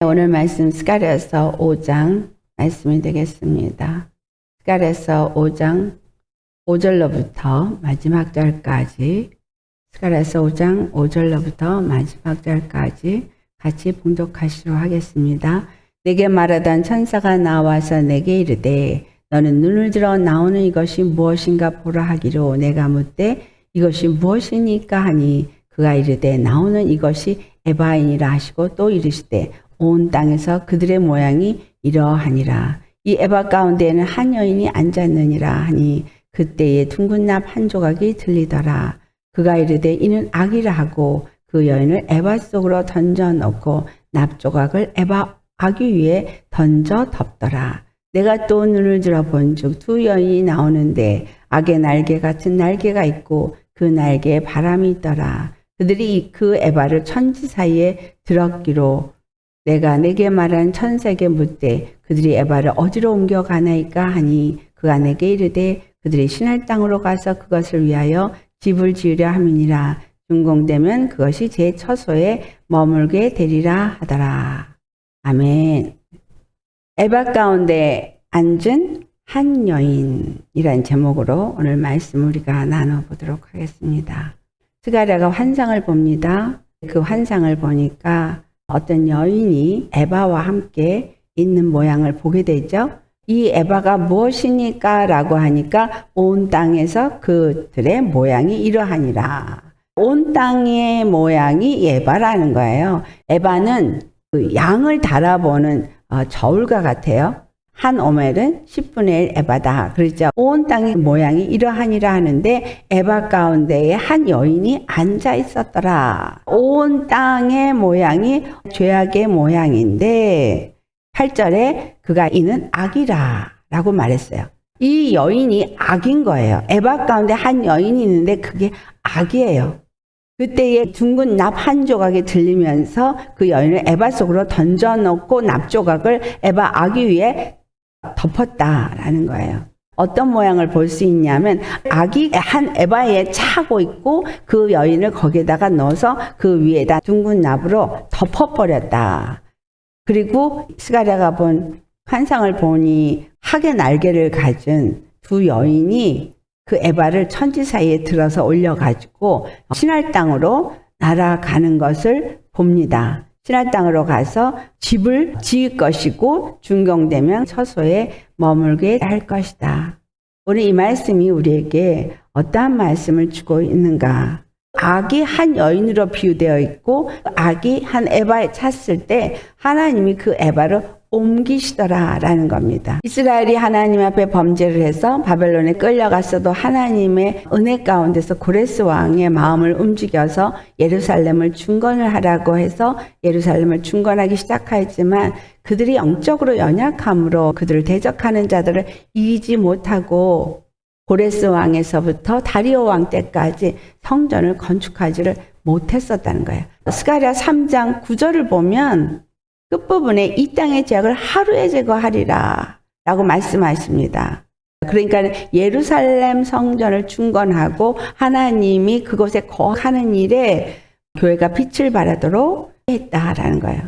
오늘 말씀 스가랴서 5장 말씀이 되겠습니다. 스가랴서 5장 5절로부터 마지막 절까지, 스가랴서 5장 5절로부터 마지막 절까지 같이 봉독하시도록 하겠습니다. 내게 말하던 천사가 나와서 내게 이르되 너는 눈을 들어 나오는 이것이 무엇인가 보라 하기로 내가 묻되 이것이 무엇이니까 하니 그가 이르되 나오는 이것이 에바이니라 하시고 또 이르시되 온 땅에서 그들의 모양이 이러하니라. 이 에바 가운데에는 한 여인이 앉았느니라 하니 그때에 둥근 납 한 조각이 들리더라. 그가 이르되 이는 악이라 하고 그 여인을 에바 속으로 던져 넣고 납 조각을 에바 아기 위에 던져 덮더라. 내가 또 눈을 들어 본즉 두 여인이 나오는데 악의 날개 같은 날개가 있고 그 날개에 바람이 있더라. 그들이 그 에바를 천지 사이에 들었기로 내가 내게 말한 천사에게 묻되 그들이 에바를 어디로 옮겨가나이까 하니 그가 내게 이르되 그들이 신할 땅으로 가서 그것을 위하여 집을 지으려 함이니라. 준공되면 그것이 제 처소에 머물게 되리라 하더라. 아멘. 에바 가운데 앉은 한 여인이란 제목으로 오늘 말씀 우리가 나눠보도록 하겠습니다. 스가랴가 환상을 봅니다. 그 환상을 보니까 어떤 여인이 에바와 함께 있는 모양을 보게 되죠. 이 에바가 무엇이니까 라고 하니까 온 땅에서 그들의 모양이 이러하니라. 온 땅의 모양이 에바라는 거예요. 에바는 그 양을 달아보는 저울과 같아요. 한 오멜은 10분의 1 에바다. 그렇죠. 온 땅의 모양이 이러하니라 하는데 에바 가운데에 한 여인이 앉아 있었더라. 온 땅의 모양이 죄악의 모양인데 8절에 그가 이는 악이라 라고 말했어요. 이 여인이 악인 거예요. 에바 가운데 한 여인이 있는데 그게 악이에요. 그때에 둥근 납 한 조각이 들리면서 그 여인을 에바 속으로 던져놓고 납 조각을 에바 아기 위에 덮었다라는 거예요. 어떤 모양을 볼 수 있냐면 아기 한 에바에 차고 있고 그 여인을 거기에다가 넣어서 그 위에다 둥근 납으로 덮어버렸다. 그리고 스가랴가 본 환상을 보니 학의 날개를 가진 두 여인이 그 에바를 천지 사이에 들어서 올려가지고 신할 땅으로 날아가는 것을 봅니다. 신할 땅으로 가서 집을 지을 것이고 준공되면 처소에 머물게 할 것이다. 오늘 이 말씀이 우리에게 어떠한 말씀을 주고 있는가? 악이 한 여인으로 비유되어 있고 악이 한 에바에 찼을 때 하나님이 그 에바를 옮기시더라라는 겁니다. 이스라엘이 하나님 앞에 범죄를 해서 바벨론에 끌려갔어도 하나님의 은혜 가운데서 고레스 왕의 마음을 움직여서 예루살렘을 중건을 하라고 해서 예루살렘을 중건하기 시작하였지만 그들이 영적으로 연약함으로 그들을 대적하는 자들을 이기지 못하고 고레스 왕에서부터 다리오 왕 때까지 성전을 건축하지를 못했었다는 거예요. 스가랴 3장 9절을 보면 끝부분에 이 땅의 죄악을 하루에 제거하리라 라고 말씀하십니다. 그러니까 예루살렘 성전을 중건하고 하나님이 그곳에 거하는 일에 교회가 빛을 발하도록 했다라는 거예요.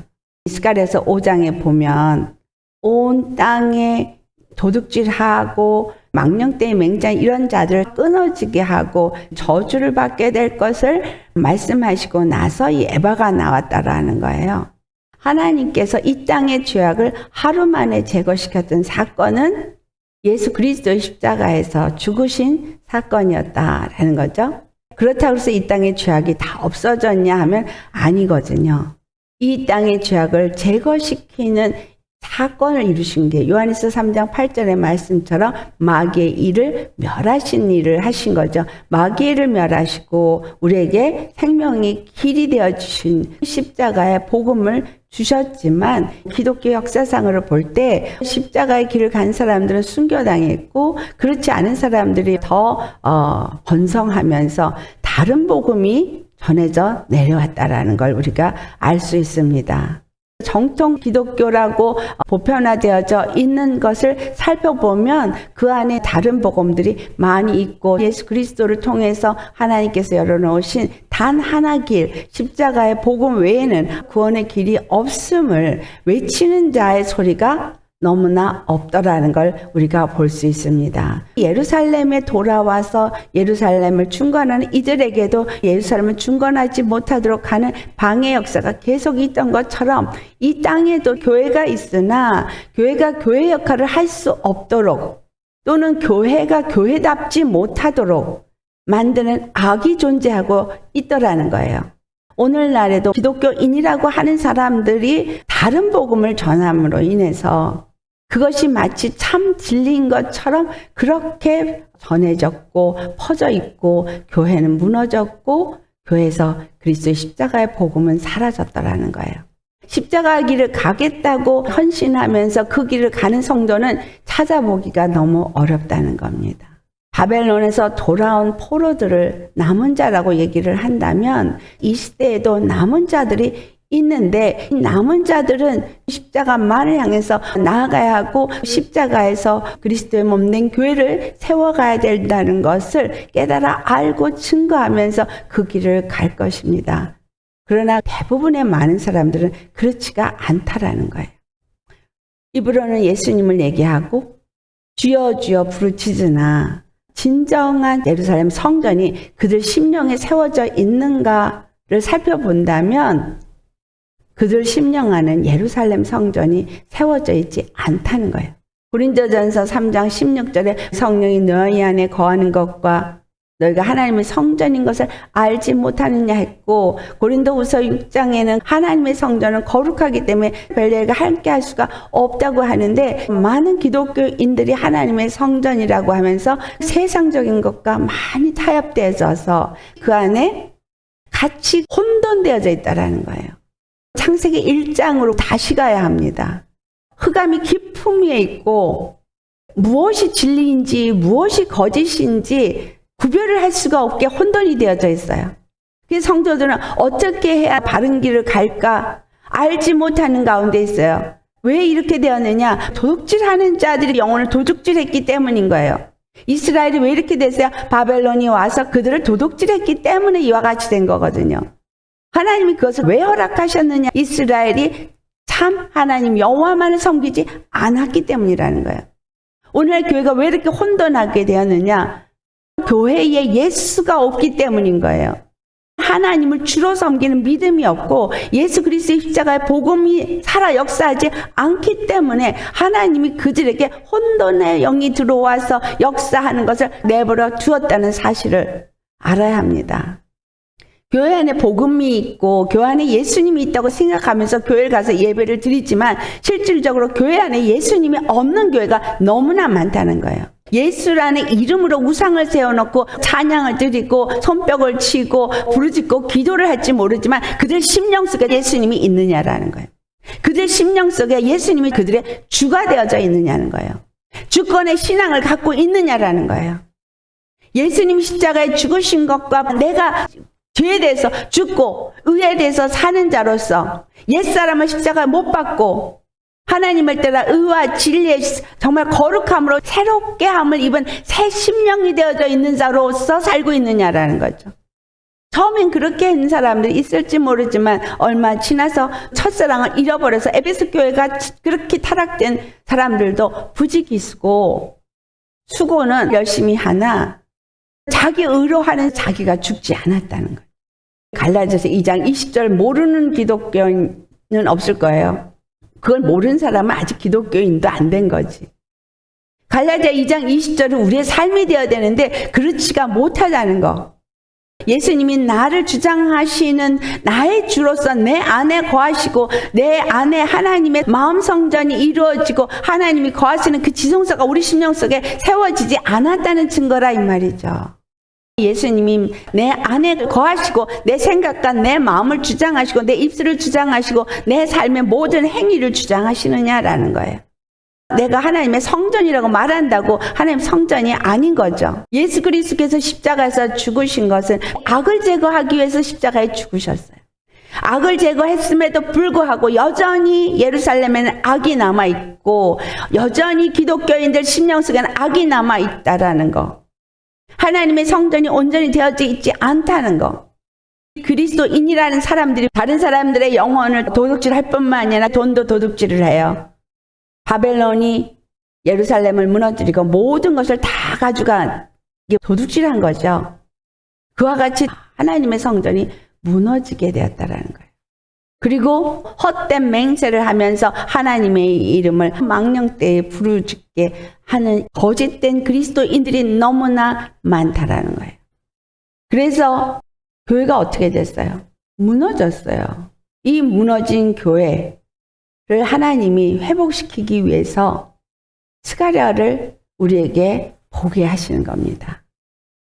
스가랴서 5장에 보면 온 땅에 도둑질하고 망령되이 맹장 이런 자들을 끊어지게 하고 저주를 받게 될 것을 말씀하시고 나서 이 에바가 나왔다라는 거예요. 하나님께서 이 땅의 죄악을 하루 만에 제거시켰던 사건은 예수 그리스도의 십자가에서 죽으신 사건이었다라는 거죠. 그렇다고 해서 이 땅의 죄악이 다 없어졌냐 하면 아니거든요. 이 땅의 죄악을 제거시키는 사건을 이루신 게 요한일서 3장 8절의 말씀처럼 마귀의 일을 멸하신 일을 하신 거죠. 마귀의 일을 멸하시고 우리에게 생명이 길이 되어주신 십자가의 복음을 주셨지만 기독교 역사상으로 볼 때 십자가의 길을 간 사람들은 순교당했고 그렇지 않은 사람들이 더 번성하면서 다른 복음이 전해져 내려왔다라는 걸 우리가 알 수 있습니다. 정통 기독교라고 보편화되어져 있는 것을 살펴보면 그 안에 다른 복음들이 많이 있고 예수 그리스도를 통해서 하나님께서 열어놓으신 단 하나 길, 십자가의 복음 외에는 구원의 길이 없음을 외치는 자의 소리가 너무나 없더라는 걸 우리가 볼 수 있습니다. 예루살렘에 돌아와서 예루살렘을 중건하는 이들에게도 예루살렘을 중건하지 못하도록 하는 방해 역사가 계속 있던 것처럼 이 땅에도 교회가 있으나 교회가 교회 역할을 할 수 없도록 또는 교회가 교회답지 못하도록 만드는 악이 존재하고 있더라는 거예요. 오늘날에도 기독교인이라고 하는 사람들이 다른 복음을 전함으로 인해서 그것이 마치 참 진리인 것처럼 그렇게 전해졌고 퍼져 있고 교회는 무너졌고 교회에서 그리스도의 십자가의 복음은 사라졌더라는 거예요. 십자가 길을 가겠다고 헌신하면서 그 길을 가는 성도는 찾아보기가 너무 어렵다는 겁니다. 바벨론에서 돌아온 포로들을 남은 자라고 얘기를 한다면 이 시대에도 남은 자들이 있는데 이 남은 자들은 십자가만을 향해서 나아가야 하고 십자가에서 그리스도의 몸된 교회를 세워가야 된다는 것을 깨달아 알고 증거하면서 그 길을 갈 것입니다. 그러나 대부분의 많은 사람들은 그렇지가 않다라는 거예요. 입으로는 예수님을 얘기하고 주여 주여 부르짖으나 진정한 예루살렘 성전이 그들 심령에 세워져 있는가를 살펴본다면 그들 심령 안은 예루살렘 성전이 세워져 있지 않다는 거예요. 고린도전서 3장 16절에 성령이 너희 안에 거하는 것과 너희가 하나님의 성전인 것을 알지 못하느냐 했고, 고린도후서 6장에는 하나님의 성전은 거룩하기 때문에 별개가 함께 할 수가 없다고 하는데, 많은 기독교인들이 하나님의 성전이라고 하면서 세상적인 것과 많이 타협되어져서 그 안에 같이 혼돈되어져 있다라는 거예요. 창세기 1장으로 다시 가야 합니다. 흑암이 깊음 위에 있고 무엇이 진리인지 무엇이 거짓인지 구별을 할 수가 없게 혼돈이 되어져 있어요. 그래서 성도들은 어떻게 해야 바른 길을 갈까 알지 못하는 가운데 있어요. 왜 이렇게 되었느냐? 도둑질하는 자들이 영혼을 도둑질했기 때문인 거예요. 이스라엘이 왜 이렇게 됐어요? 바벨론이 와서 그들을 도둑질했기 때문에 이와 같이 된 거거든요. 하나님이 그것을 왜 허락하셨느냐? 이스라엘이 참 하나님 여호와만을 섬기지 않았기 때문이라는 거예요. 오늘날 교회가 왜 이렇게 혼돈하게 되었느냐? 교회에 예수가 없기 때문인 거예요. 하나님을 주로 섬기는 믿음이 없고 예수 그리스도의 십자가의 복음이 살아 역사하지 않기 때문에 하나님이 그들에게 혼돈의 영이 들어와서 역사하는 것을 내버려 두었다는 사실을 알아야 합니다. 교회 안에 복음이 있고 교회 안에 예수님이 있다고 생각하면서 교회를 가서 예배를 드리지만 실질적으로 교회 안에 예수님이 없는 교회가 너무나 많다는 거예요. 예수라는 이름으로 우상을 세워놓고 찬양을 드리고 손뼉을 치고 부르짖고 기도를 할지 모르지만 그들 심령 속에 예수님이 있느냐라는 거예요. 그들 심령 속에 예수님이 그들의 주가 되어져 있느냐는 거예요. 주권의 신앙을 갖고 있느냐라는 거예요. 예수님 십자가에 죽으신 것과 내가 죄에 대해서 죽고 의에 대해서 사는 자로서 옛사람을 십자가에 못 박고 하나님을 따라 의와 진리의 정말 거룩함으로 새롭게 함을 입은 새 심령이 되어져 있는 자로서 살고 있느냐라는 거죠. 처음엔 그렇게 한 사람들이 있을지 모르지만 얼마 지나서 첫사랑을 잃어버려서 에베소 교회가 그렇게 타락된 사람들도 부지기수고 수고는 열심히 하나 자기 의로 하는 자기가 죽지 않았다는 거예요. 갈라디아서 2장 20절 모르는 기독교인은 없을 거예요. 그걸 모르는 사람은 아직 기독교인도 안 된 거지. 갈라디아 2장 20절은 우리의 삶이 되어야 되는데 그렇지가 못하다는 거. 예수님이 나를 주장하시는 나의 주로서 내 안에 거하시고 내 안에 하나님의 마음 성전이 이루어지고 하나님이 거하시는 그 지성소가 우리 심령 속에 세워지지 않았다는 증거라 이 말이죠. 예수님이 내 안에 거하시고 내 생각과 내 마음을 주장하시고 내 입술을 주장하시고 내 삶의 모든 행위를 주장하시느냐라는 거예요. 내가 하나님의 성전이라고 말한다고 하나님 성전이 아닌 거죠. 예수 그리스도께서 십자가에서 죽으신 것은 악을 제거하기 위해서 십자가에 죽으셨어요. 악을 제거했음에도 불구하고 여전히 예루살렘에는 악이 남아있고 여전히 기독교인들 심령 속에는 악이 남아있다라는 거. 하나님의 성전이 온전히 되어져 있지 않다는 거. 그리스도인이라는 사람들이 다른 사람들의 영혼을 도둑질할 뿐만 아니라 돈도 도둑질을 해요. 바벨론이 예루살렘을 무너뜨리고 모든 것을 다 가져간 이게 도둑질한 거죠. 그와 같이 하나님의 성전이 무너지게 되었다라는 거예요. 그리고 헛된 맹세를 하면서 하나님의 이름을 망령되이 부르짖게 하는 거짓된 그리스도인들이 너무나 많다라는 거예요. 그래서 교회가 어떻게 됐어요? 무너졌어요. 이 무너진 교회를 하나님이 회복시키기 위해서 스가랴를 우리에게 보게 하시는 겁니다.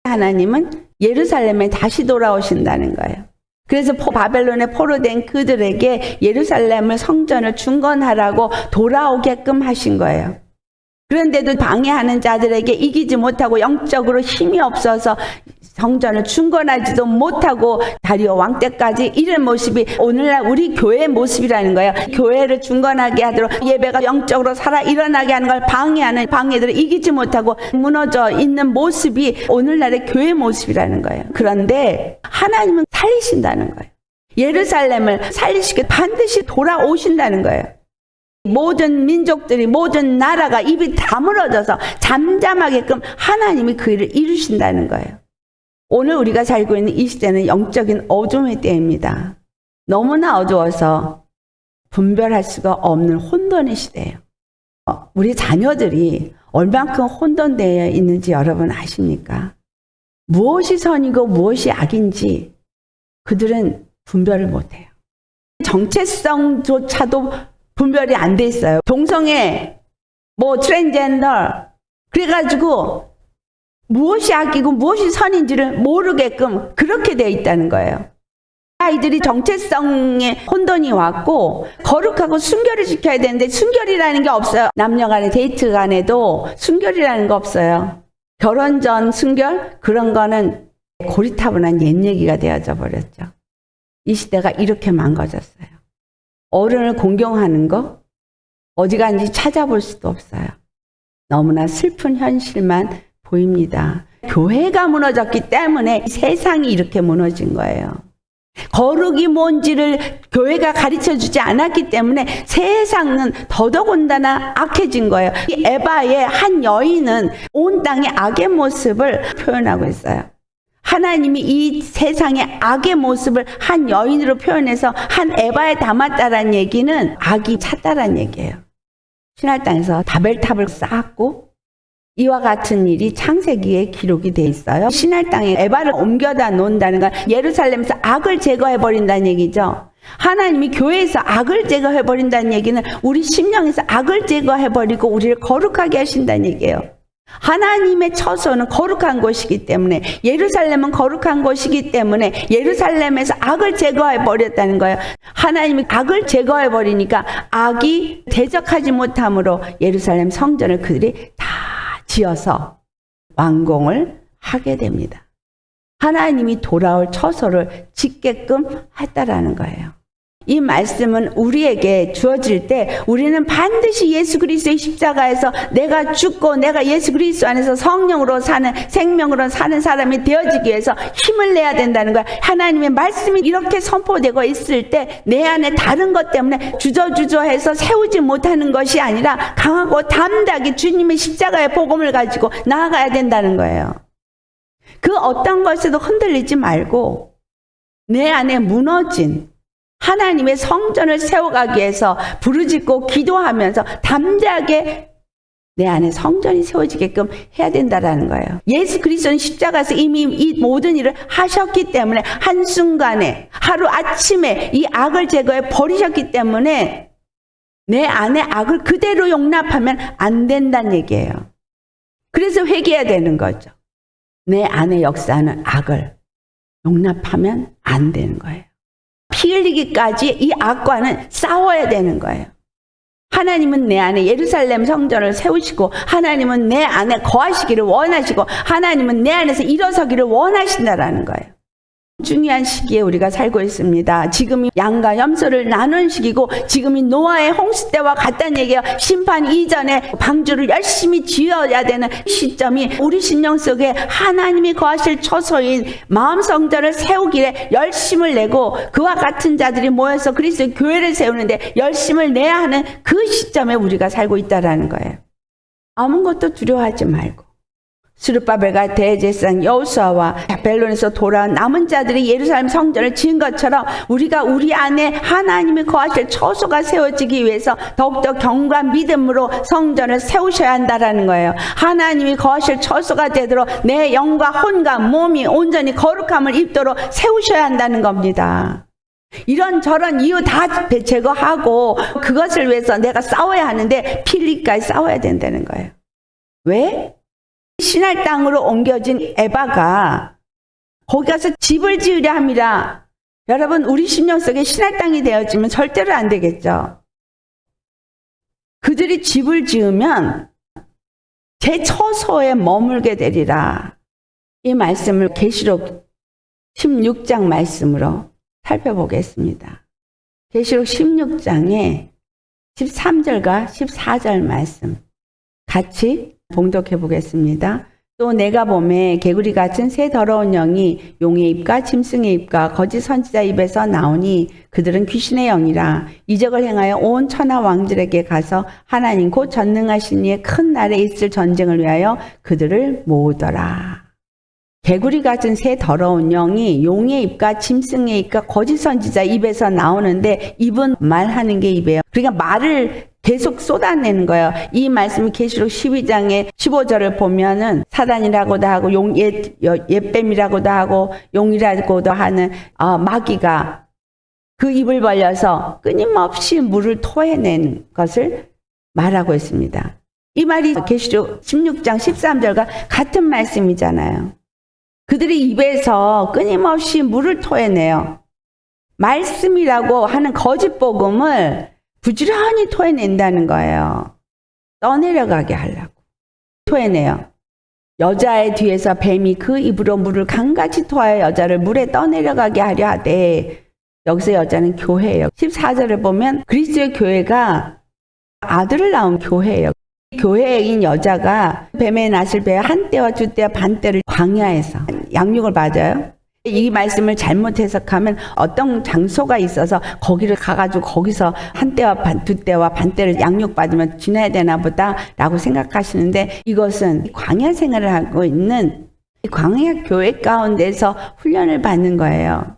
하나님은 예루살렘에 다시 돌아오신다는 거예요. 그래서 바벨론에 포로된 그들에게 예루살렘을 성전을 중건하라고 돌아오게끔 하신 거예요. 그런데도 방해하는 자들에게 이기지 못하고 영적으로 힘이 없어서 성전을 중건하지도 못하고 다리오 왕 때까지 이런 모습이 오늘날 우리 교회의 모습이라는 거예요. 교회를 중건하게 하도록 예배가 영적으로 살아 일어나게 하는 걸 방해하는 방해들을 이기지 못하고 무너져 있는 모습이 오늘날의 교회의 모습이라는 거예요. 그런데 하나님은 살리신다는 거예요. 예루살렘을 살리시게 반드시 돌아오신다는 거예요. 모든 민족들이 모든 나라가 입이 다물어져서 잠잠하게끔 하나님이 그 일을 이루신다는 거예요. 오늘 우리가 살고 있는 이 시대는 영적인 어둠의 때입니다. 너무나 어두워서 분별할 수가 없는 혼돈의 시대예요. 우리 자녀들이 얼만큼 혼돈되어 있는지 여러분 아십니까? 무엇이 선이고 무엇이 악인지 그들은 분별을 못해요. 정체성조차도 분별이 안 돼 있어요. 동성애, 트랜스젠더 그래가지고 무엇이 악이고 무엇이 선인지를 모르게끔 그렇게 되어 있다는 거예요. 아이들이 정체성에 혼돈이 왔고 거룩하고 순결을 지켜야 되는데 순결이라는 게 없어요. 남녀 간에 데이트 간에도 순결이라는 거 없어요. 결혼 전 순결? 그런 거는 고리타분한 옛 얘기가 되어져 버렸죠. 이 시대가 이렇게 망가졌어요. 어른을 공경하는 거 어디 간지 찾아볼 수도 없어요. 너무나 슬픈 현실만 보입니다. 교회가 무너졌기 때문에 세상이 이렇게 무너진 거예요. 거룩이 뭔지를 교회가 가르쳐주지 않았기 때문에 세상은 더더군다나 악해진 거예요. 이 에바의 한 여인은 온 땅의 악의 모습을 표현하고 있어요. 하나님이 이 세상의 악의 모습을 한 여인으로 표현해서 한 에바에 담았다라는 얘기는 악이 찼다라는 얘기예요. 신할 땅에서 바벨탑을 쌓았고 이와 같은 일이 창세기에 기록이 돼 있어요. 신할 땅에 에바를 옮겨다 놓는다는 건 예루살렘에서 악을 제거해버린다는 얘기죠. 하나님이 교회에서 악을 제거해버린다는 얘기는 우리 심령에서 악을 제거해버리고 우리를 거룩하게 하신다는 얘기예요. 하나님의 처소는 거룩한 곳이기 때문에 예루살렘은 거룩한 곳이기 때문에 예루살렘에서 악을 제거해버렸다는 거예요. 하나님이 악을 제거해버리니까 악이 대적하지 못함으로 예루살렘 성전을 그들이 다 지어서 완공을 하게 됩니다. 하나님이 돌아올 처소를 짓게끔 했다라는 거예요. 이 말씀은 우리에게 주어질 때 우리는 반드시 예수 그리스도의 십자가에서 내가 죽고 내가 예수 그리스도 안에서 성령으로 사는 생명으로 사는 사람이 되어지기 위해서 힘을 내야 된다는 거야. 하나님의 말씀이 이렇게 선포되고 있을 때 내 안에 다른 것 때문에 주저주저해서 세우지 못하는 것이 아니라 강하고 담대하게 주님의 십자가의 복음을 가지고 나아가야 된다는 거예요. 그 어떤 것에도 흔들리지 말고 내 안에 무너진 하나님의 성전을 세워가기 위해서 부르짖고 기도하면서 담대하게 내 안에 성전이 세워지게끔 해야 된다라는 거예요. 예수 그리스도는 십자가에서 이미 이 모든 일을 하셨기 때문에 한순간에 하루 아침에 이 악을 제거해 버리셨기 때문에 내 안에 악을 그대로 용납하면 안 된다는 얘기예요. 그래서 회개해야 되는 거죠. 내 안에 역사하는 악을 용납하면 안 되는 거예요. 피 흘리기까지 이 악과는 싸워야 되는 거예요. 하나님은 내 안에 예루살렘 성전을 세우시고 하나님은 내 안에 거하시기를 원하시고 하나님은 내 안에서 일어서기를 원하신다라는 거예요. 중요한 시기에 우리가 살고 있습니다. 지금이 양과 염소를 나눈 시기고 지금이 노아의 홍수 때와 같다는 얘기예요. 심판 이전에 방주를 열심히 지어야 되는 시점이 우리 신령 속에 하나님이 거하실 처소인 마음 성전을 세우기에 열심을 내고 그와 같은 자들이 모여서 그리스도의 교회를 세우는데 열심을 내야 하는 그 시점에 우리가 살고 있다는 거예요. 아무것도 두려워하지 말고 스룹바벨과 대제사장 여호수아와 바벨론에서 돌아온 남은 자들이 예루살렘 성전을 지은 것처럼 우리가 우리 안에 하나님이 거하실 처소가 세워지기 위해서 더욱더 경과 믿음으로 성전을 세우셔야 한다는 거예요. 하나님이 거하실 처소가 되도록 내 영과 혼과 몸이 온전히 거룩함을 입도록 세우셔야 한다는 겁니다. 이런저런 이유 다 제거하고 그것을 위해서 내가 싸워야 하는데 필리까지 싸워야 된다는 거예요. 왜? 신할 땅으로 옮겨진 에바가 거기 가서 집을 지으려 함이라. 여러분, 우리 심령 속에 신할 땅이 되어지면 절대로 안 되겠죠. 그들이 집을 지으면 제 처소에 머물게 되리라. 이 말씀을 계시록 16장 말씀으로 살펴보겠습니다. 계시록 16장에 13절과 14절 말씀 같이 봉독해 보겠습니다. 또 내가 보매 개구리 같은 새 더러운 영이 용의 입과 짐승의 입과 거짓 선지자 입에서 나오니 그들은 귀신의 영이라. 이적을 행하여 온 천하 왕들에게 가서 하나님 곧 전능하신 이의 큰 날에 있을 전쟁을 위하여 그들을 모으더라. 개구리 같은 새 더러운 영이 용의 입과 짐승의 입과 거짓 선지자 입에서 나오는데 입은 말하는 게 입이에요. 그러니까 말을 계속 쏟아내는 거예요. 이 말씀이 계시록 12장의 15절을 보면은 사단이라고도 하고 옛뱀이라고도 하고 용이라고도 하는 마귀가 그 입을 벌려서 끊임없이 물을 토해내는 것을 말하고 있습니다. 이 말이 계시록 16장 13절과 같은 말씀이잖아요. 그들이 입에서 끊임없이 물을 토해내요. 말씀이라고 하는 거짓 복음을 부지런히 토해낸다는 거예요. 떠내려가게 하려고 토해내요. 여자의 뒤에서 뱀이 그 입으로 물을 강같이 토하여 여자를 물에 떠내려가게 하려 하되, 여기서 여자는 교회예요. 14절을 보면 그리스도의 교회가 아들을 낳은 교회예요. 교회인 여자가 뱀의 낫을 베어 한 때와 두 때와 반 때를 광야에서 양육을 받아요. 이 말씀을 잘못 해석하면 어떤 장소가 있어서 거기를 가가지고 거기서 한 때와 두 때와 반 때를 양육받으면 지나야 되나 보다 라고 생각하시는데, 이것은 광야 생활을 하고 있는 광야 교회 가운데서 훈련을 받는 거예요.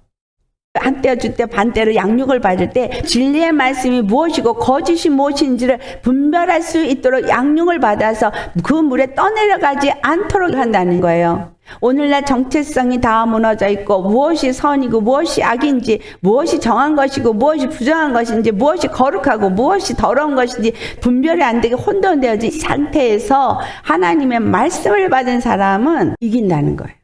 한 때와 두 때, 반 때로 양육을 받을 때 진리의 말씀이 무엇이고 거짓이 무엇인지를 분별할 수 있도록 양육을 받아서 그 물에 떠내려가지 않도록 한다는 거예요. 오늘날 정체성이 다 무너져 있고 무엇이 선이고 무엇이 악인지, 무엇이 정한 것이고 무엇이 부정한 것인지, 무엇이 거룩하고 무엇이 더러운 것인지 분별이 안 되게 혼돈되어진 상태에서 하나님의 말씀을 받은 사람은 이긴다는 거예요.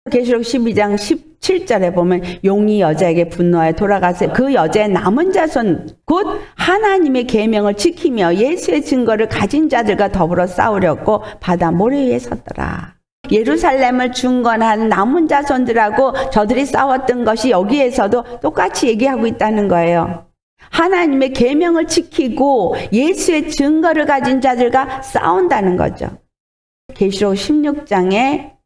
계시록 12장 17절에 보면 용이 여자에게 분노하여 돌아가서 그 여자의 남은 자손 곧 하나님의 계명을 지키며 예수의 증거를 가진 자들과 더불어 싸우려고 바다 모래 위에 섰더라. 예루살렘을 중건한 남은 자손들하고 저들이 싸웠던 것이 여기에서도 똑같이 얘기하고 있다는 거예요. 하나님의 계명을 지키고 예수의 증거를 가진 자들과 싸운다는 거죠. 계시록 16장에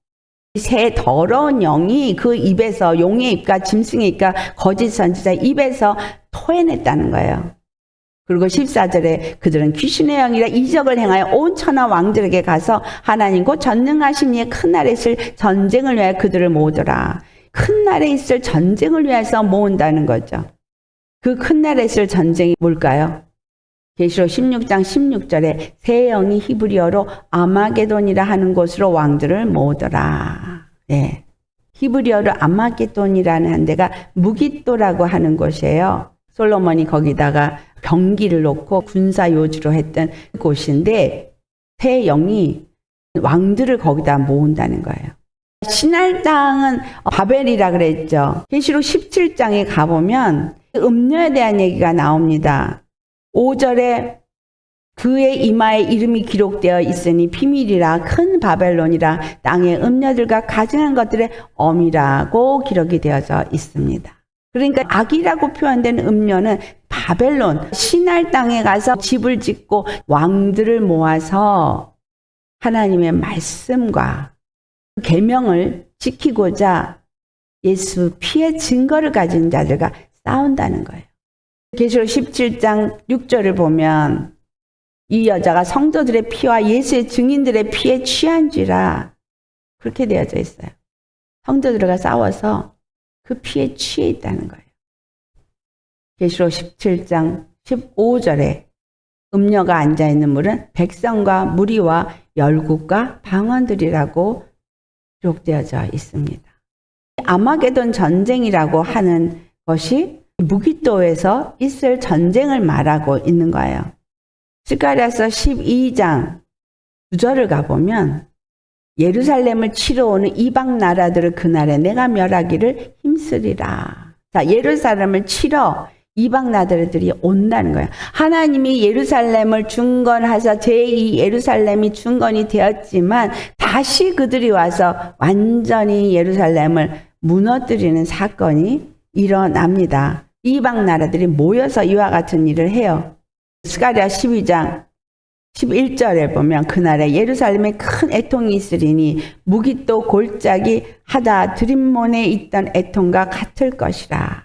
새 더러운 영이 그 입에서, 용의 입과 짐승의 입과 거짓 선지자 입에서 토해냈다는 거예요. 그리고 14절에 그들은 귀신의 영이라 이적을 행하여 온 천하 왕들에게 가서 하나님 곧 전능하신 이의 큰 날에 있을 전쟁을 위하여 그들을 모으더라. 큰 날에 있을 전쟁을 위해서 모은다는 거죠. 그 큰 날에 있을 전쟁이 뭘까요? 계시록 16장 16절에 새 영이 히브리어로 아마게돈이라 하는 곳으로 왕들을 모으더라. 네. 히브리어로 아마게돈이라는 한 데가 무깃도라고 하는 곳이에요. 솔로몬이 거기다가 경기를 놓고 군사 요주로 했던 곳인데, 새 영이 왕들을 거기다 모은다는 거예요. 신할 땅은 바벨이라 그랬죠. 계시록 17장에 가보면 음료에 대한 얘기가 나옵니다. 5절에 그의 이마에 이름이 기록되어 있으니 비밀이라 큰 바벨론이라 땅의 음녀들과 가증한 것들의 엄이라고 기록이 되어져 있습니다. 그러니까 악이라고 표현된 음녀는 바벨론, 신할 땅에 가서 집을 짓고 왕들을 모아서 하나님의 말씀과 계명을 지키고자 예수 피의 증거를 가진 자들과 싸운다는 거예요. 계시록 17장 6절을 보면 이 여자가 성도들의 피와 예수의 증인들의 피에 취한지라 그렇게 되어져 있어요. 성도들과 싸워서 그 피에 취해 있다는 거예요. 계시록 17장 15절에 음녀가 앉아있는 물은 백성과 무리와 열국과 방언들이라고 기록되어져 있습니다. 아마게돈 전쟁이라고 하는 것이 무기또에서 있을 전쟁을 말하고 있는 거예요. 스가랴서 12장 9절을 가보면 예루살렘을 치러 오는 이방 나라들을 그날에 내가 멸하기를 힘쓰리라. 자, 예루살렘을 치러 이방 나라들이 온다는 거예요. 하나님이 예루살렘을 중건하셔서 제2 예루살렘이 중건이 되었지만 다시 그들이 와서 완전히 예루살렘을 무너뜨리는 사건이 일어납니다. 이방 나라들이 모여서 이와 같은 일을 해요. 스가랴 12장 11절에 보면 그날에 예루살렘에 큰 애통이 있으리니 무기또 골짜기 하다 드림몬에 있던 애통과 같을 것이라.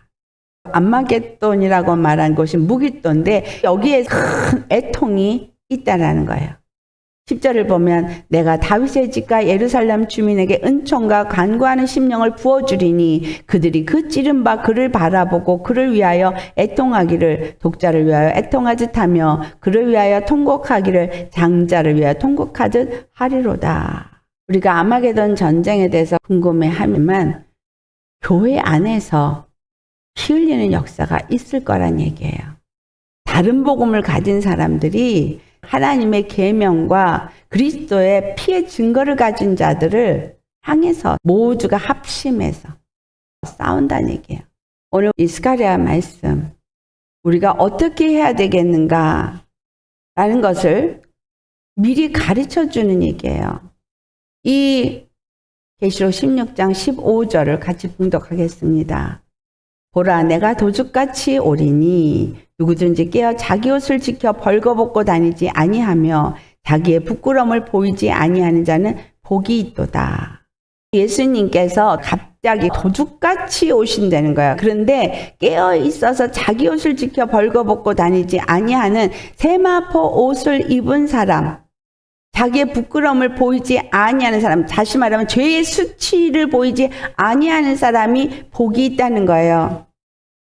암마겟돈이라고 말한 곳이 무기또인데 여기에 큰 애통이 있다라는 거예요. 10절을 보면 내가 다윗의 집과 예루살렘 주민에게 은총과 간구하는 심령을 부어주리니 그들이 그 찌른 바 그를 바라보고 그를 위하여 애통하기를 독자를 위하여 애통하듯 하며 그를 위하여 통곡하기를 장자를 위하여 통곡하듯 하리로다. 우리가 아마게돈 전쟁에 대해서 궁금해하면 교회 안에서 피 흘리는 역사가 있을 거란 얘기예요. 다른 복음을 가진 사람들이 하나님의 계명과 그리스도의 피의 증거를 가진 자들을 향해서 모두가 합심해서 싸운다는 얘기예요. 오늘 이 스가랴 말씀 우리가 어떻게 해야 되겠는가 라는 것을 미리 가르쳐 주는 얘기예요. 이 계시록 16장 15절을 같이 봉독하겠습니다. 보라 내가 도둑같이 오리니 누구든지 깨어 자기 옷을 지켜 벌거벗고 다니지 아니하며 자기의 부끄러움을 보이지 아니하는 자는 복이 있도다. 예수님께서 갑자기 도둑같이 오신다는 거예요. 그런데 깨어 있어서 자기 옷을 지켜 벌거벗고 다니지 아니하는 세마포 옷을 입은 사람, 자기의 부끄러움을 보이지 아니하는 사람, 다시 말하면 죄의 수치를 보이지 아니하는 사람이 복이 있다는 거예요.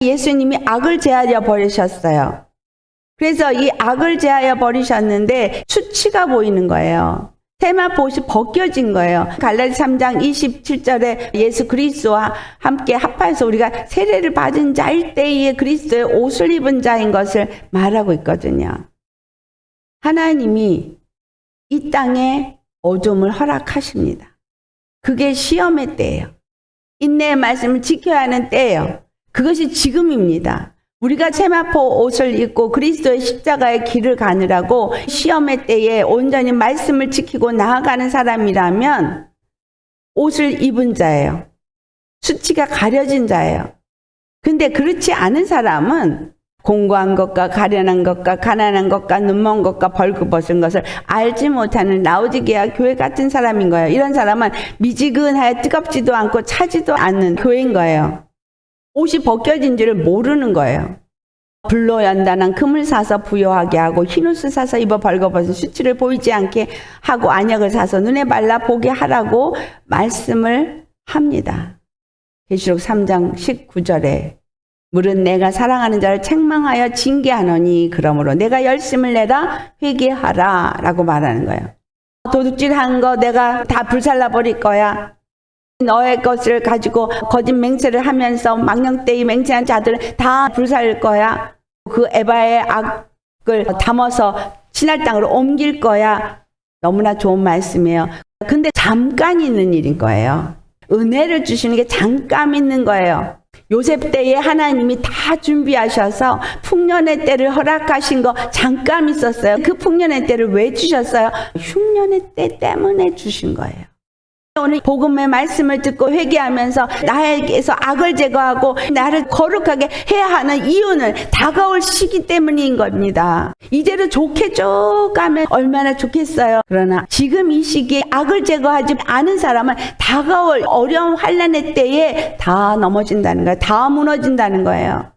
예수님이 악을 제하여 버리셨어요. 그래서 이 악을 제하여 버리셨는데 수치가 보이는 거예요. 세마포 옷이 벗겨진 거예요. 갈라디 3장 27절에 예수 그리스도와 함께 합하여서 우리가 세례를 받은 자일 때에 그리스도의 옷을 입은 자인 것을 말하고 있거든요. 하나님이 이 땅에 어둠을 허락하십니다. 그게 시험의 때예요. 인내의 말씀을 지켜야 하는 때예요. 그것이 지금입니다. 우리가 세마포 옷을 입고 그리스도의 십자가의 길을 가느라고 시험의 때에 온전히 말씀을 지키고 나아가는 사람이라면 옷을 입은 자예요. 수치가 가려진 자예요. 근데 그렇지 않은 사람은 공고한 것과 가련한 것과 가난한 것과 눈먼 것과 벌거벗은 것을 알지 못하는 라오디게아 교회 같은 사람인 거예요. 이런 사람은 미지근하여 뜨겁지도 않고 차지도 않는 교회인 거예요. 옷이 벗겨진 줄을 모르는 거예요. 불로 연단한 금을 사서 부요하게 하고 흰옷을 사서 입어 벌거벗은 수치를 보이지 않게 하고 안약을 사서 눈에 발라 보게 하라고 말씀을 합니다. 계시록 3장 19절에 물은 내가 사랑하는 자를 책망하여 징계하노니 그러므로 내가 열심을 내라 회개하라 라고 말하는 거예요. 도둑질한 거 내가 다 불살라 버릴 거야. 너의 것을 가지고 거짓 맹세를 하면서 망령되이 맹세한 자들을 다 불살릴 거야. 그 에바의 악을 담아서 신할 땅으로 옮길 거야. 너무나 좋은 말씀이에요. 근데 잠깐 있는 일인 거예요. 은혜를 주시는 게 잠깐 있는 거예요. 요셉 때에 하나님이 다 준비하셔서 풍년의 때를 허락하신 거 잠깐 있었어요. 그 풍년의 때를 왜 주셨어요? 흉년의 때 때문에 주신 거예요. 오늘 복음의 말씀을 듣고 회개하면서 나에게서 악을 제거하고 나를 거룩하게 해야 하는 이유는 다가올 시기 때문인 겁니다. 이대로 좋게 쭉 가면 얼마나 좋겠어요. 그러나 지금 이 시기에 악을 제거하지 않은 사람은 다가올 어려운 환난의 때에 다 넘어진다는 거예요. 다 무너진다는 거예요.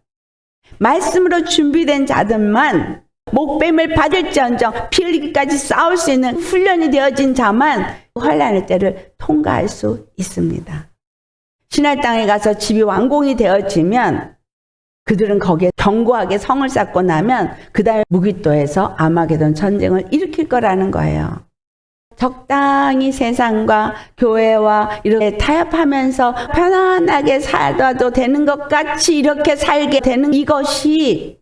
말씀으로 준비된 자들만 목뱀을 받을지언정 피 흘리기까지 싸울 수 있는 훈련이 되어진 자만 환난의 때를 통과할 수 있습니다. 신할 땅에 가서 집이 완공이 되어지면 그들은 거기에 견고하게 성을 쌓고 나면 그 다음에 무기또에서 아마게돈 전쟁을 일으킬 거라는 거예요. 적당히 세상과 교회와 이렇게 타협하면서 편안하게 살아도 되는 것 같이 이렇게 살게 되는 이것이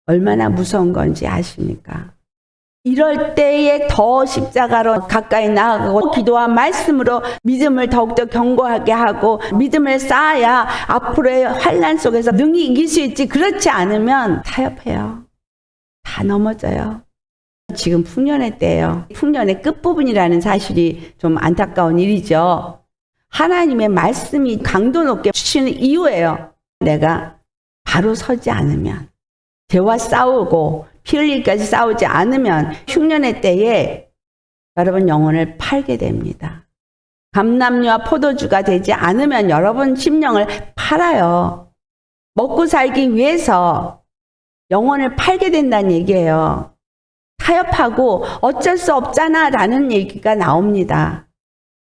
얼마나 무서운 건지 아십니까? 이럴 때에 더 십자가로 가까이 나아가고 기도와 말씀으로 믿음을 더욱더 견고하게 하고 믿음을 쌓아야 앞으로의 환난 속에서 능히 이길 수 있지. 그렇지 않으면 타협해요. 다 넘어져요. 지금 풍년의 때예요. 풍년의 끝부분이라는 사실이 좀 안타까운 일이죠. 하나님의 말씀이 강도 높게 주시는 이유예요. 내가 바로 서지 않으면, 죄와 싸우고 피 흘리기까지 싸우지 않으면 흉년의 때에 여러분 영혼을 팔게 됩니다. 감람류와 포도주가 되지 않으면 여러분 심령을 팔아요. 먹고 살기 위해서 영혼을 팔게 된다는 얘기예요. 타협하고 어쩔 수 없잖아 라는 얘기가 나옵니다.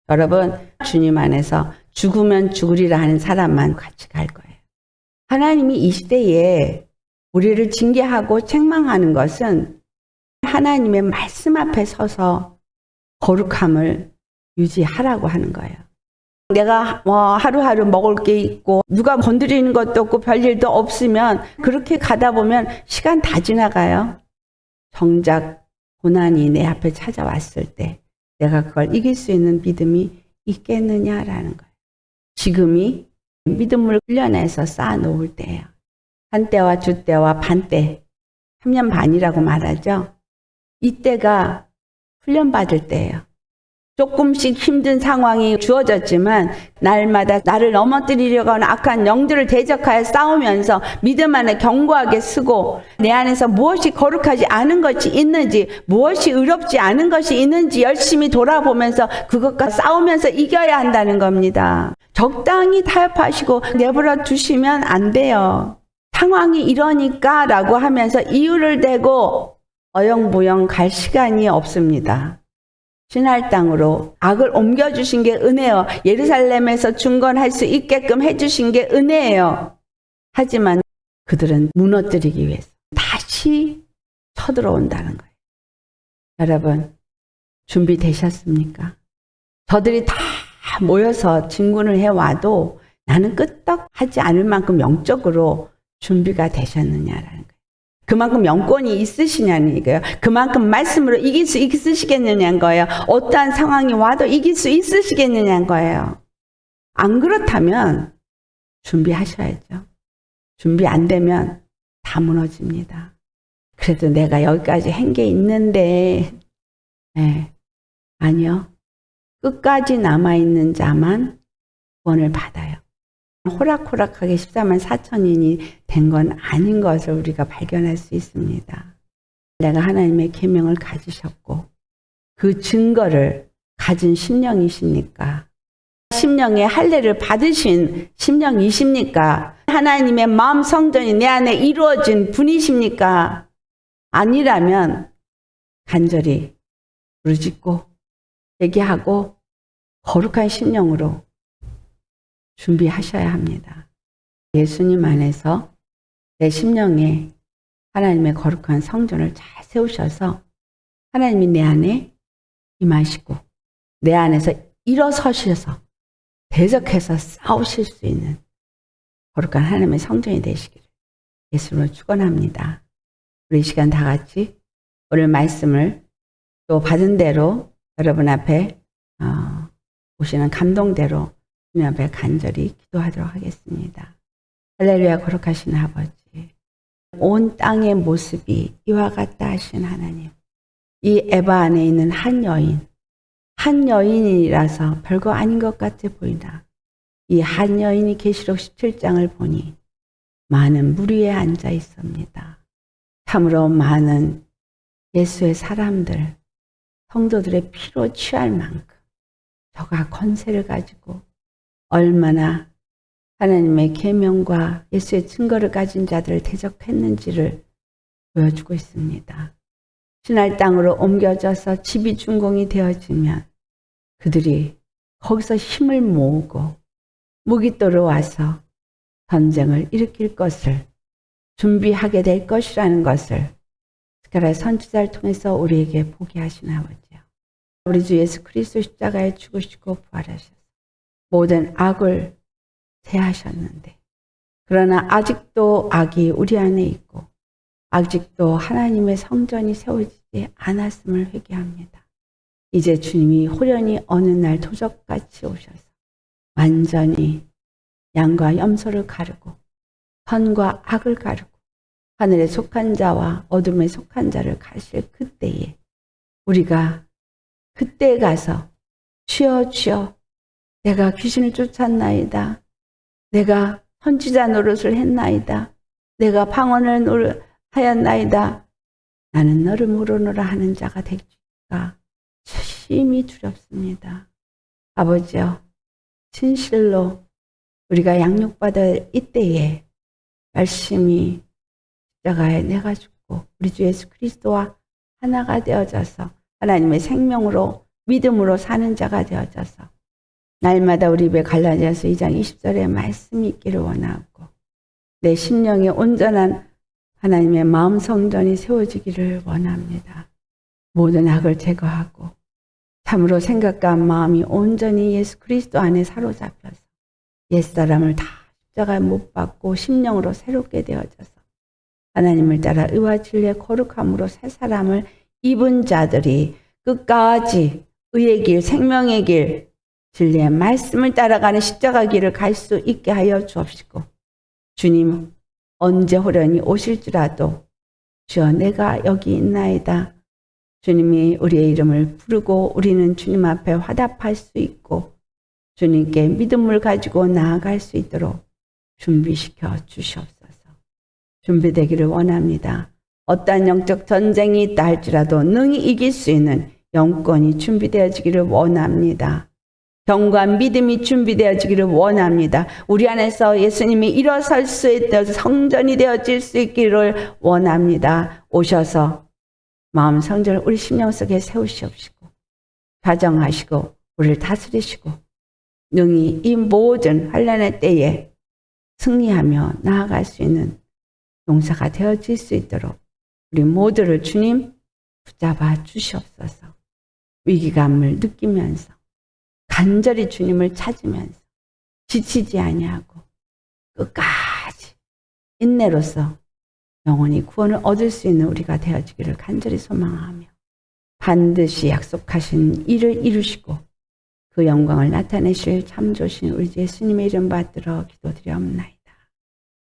여러분 주님 안에서 죽으면 죽으리라 하는 사람만 같이 갈 거예요. 하나님이 이 시대에 우리를 징계하고 책망하는 것은 하나님의 말씀 앞에 서서 거룩함을 유지하라고 하는 거예요. 내가 하루하루 먹을 게 있고 누가 건드리는 것도 없고 별일도 없으면 그렇게 가다 보면 시간 다 지나가요. 정작 고난이 내 앞에 찾아왔을 때 내가 그걸 이길 수 있는 믿음이 있겠느냐라는 거예요. 지금이 믿음을 훈련해서 쌓아놓을 때예요. 한때와 주때와 반때, 3년 반이라고 말하죠. 이때가 훈련받을 때예요. 조금씩 힘든 상황이 주어졌지만 날마다 나를 넘어뜨리려고 하는 악한 영들을 대적하여 싸우면서 믿음 안에 견고하게 쓰고 내 안에서 무엇이 거룩하지 않은 것이 있는지 무엇이 의롭지 않은 것이 있는지 열심히 돌아보면서 그것과 싸우면서 이겨야 한다는 겁니다. 적당히 타협하시고 내버려 두시면 안 돼요. 상황이 이러니까 라고 하면서 이유를 대고 어영부영 갈 시간이 없습니다. 신할 땅으로 악을 옮겨주신 게 은혜요. 예루살렘에서 중건할 수 있게끔 해주신 게 은혜예요. 하지만 그들은 무너뜨리기 위해서 다시 쳐들어온다는 거예요. 여러분 준비되셨습니까? 저들이 다 모여서 진군을 해와도 나는 끄떡하지 않을 만큼 영적으로 준비가 되셨느냐라는 거예요. 그만큼 영권이 있으시냐는 거예요. 그만큼 말씀으로 이길 수 있으시겠느냐는 거예요. 어떠한 상황이 와도 이길 수 있으시겠느냐는 거예요. 안 그렇다면 준비하셔야죠. 준비 안 되면 다 무너집니다. 그래도 내가 여기까지 한 게 있는데 아니요. 끝까지 남아있는 자만 구원을 받아요. 호락호락하게 14만 4천인이 된 건 아닌 것을 우리가 발견할 수 있습니다. 내가 하나님의 계명을 가지셨고 그 증거를 가진 심령이십니까? 심령의 할례를 받으신 심령이십니까? 하나님의 마음 성전이 내 안에 이루어진 분이십니까? 아니라면 간절히 부르짖고 회개하고 거룩한 심령으로 준비하셔야 합니다. 예수님 안에서 내 심령에 하나님의 거룩한 성전을 잘 세우셔서 하나님이 내 안에 임하시고 내 안에서 일어서셔서 대적해서 싸우실 수 있는 거룩한 하나님의 성전이 되시기를 예수님으로 축원합니다. 우리 이 시간 다 같이 오늘 말씀을 또 받은 대로 여러분 앞에 오시는 감동대로 주님 앞에 간절히 기도하도록 하겠습니다. 할렐루야. 거룩하신 아버지, 온 땅의 모습이 이와 같다 하신 하나님, 이 에바 안에 있는 한 여인이라서 별거 아닌 것 같아 보이나 이 한 여인이 계시록 17장을 보니 많은 무리에 앉아 있습니다. 참으로 많은 예수의 사람들, 성도들의 피로 취할 만큼 저가 권세를 가지고 얼마나 하나님의 계명과 예수의 증거를 가진 자들을 대적했는지를 보여주고 있습니다. 신할 땅으로 옮겨져서 집이 준공이 되어지면 그들이 거기서 힘을 모으고 무기토로 와서 전쟁을 일으킬 것을 준비하게 될 것이라는 것을 스가랴 선지자를 통해서 우리에게 보게 하신 아버지요. 우리 주 예수 그리스도 십자가에 죽으시고 부활하셔서 모든 악을 제하셨는데, 그러나 아직도 악이 우리 안에 있고 아직도 하나님의 성전이 세워지지 않았음을 회개합니다. 이제 주님이 호련히 어느 날 도적같이 오셔서 완전히 양과 염소를 가르고 선과 악을 가르고 하늘에 속한 자와 어둠에 속한 자를 가실 그때에 우리가 그때 가서 주여 주여 내가 귀신을 쫓았나이다. 내가 선지자 노릇을 했나이다. 내가 방언을 하였나이다. 나는 너를 모르노라 하는 자가 되기가 심히 두렵습니다. 아버지여, 진실로 우리가 양육받을 이때에 열심히 십자가에 내가 죽고 우리 주 예수 그리스도와 하나가 되어져서 하나님의 생명으로 믿음으로 사는 자가 되어져서 날마다 우리 입에 갈라디아서 2장 20절의 말씀이 있기를 원하고 내 심령에 온전한 하나님의 마음 성전이 세워지기를 원합니다. 모든 악을 제거하고 참으로 생각과 마음이 온전히 예수 그리스도 안에 사로잡혀서 옛사람을 다 십자가에 못 박고 심령으로 새롭게 되어져서 하나님을 따라 의와 진리의 거룩함으로 새 사람을 입은 자들이 끝까지 의의 길, 생명의 길, 진리의 말씀을 따라가는 십자가 길을 갈 수 있게 하여 주옵시고, 주님 언제 호련히 오실지라도 주여 내가 여기 있나이다. 주님이 우리의 이름을 부르고 우리는 주님 앞에 화답할 수 있고 주님께 믿음을 가지고 나아갈 수 있도록 준비시켜 주시옵소서. 준비되기를 원합니다. 어떠한 영적 전쟁이 있다 할지라도 능히 이길 수 있는 영권이 준비되어지기를 원합니다. 경고한 믿음이 준비되어지기를 원합니다. 우리 안에서 예수님이 일어설 수 있도록 성전이 되어질 수 있기를 원합니다. 오셔서 마음 성전을 우리 심령 속에 세우시옵시고 가정하시고 우리를 다스리시고 능히 이 모든 환난의 때에 승리하며 나아갈 수 있는 용사가 되어질 수 있도록 우리 모두를 주님 붙잡아 주시옵소서. 위기감을 느끼면서 간절히 주님을 찾으면서 지치지 아니하고 끝까지 인내로서 영원히 구원을 얻을 수 있는 우리가 되어지기를 간절히 소망하며 반드시 약속하신 일을 이루시고 그 영광을 나타내실 참 좋으신 우리 예수님의 이름 받들어 기도드리옵나이다.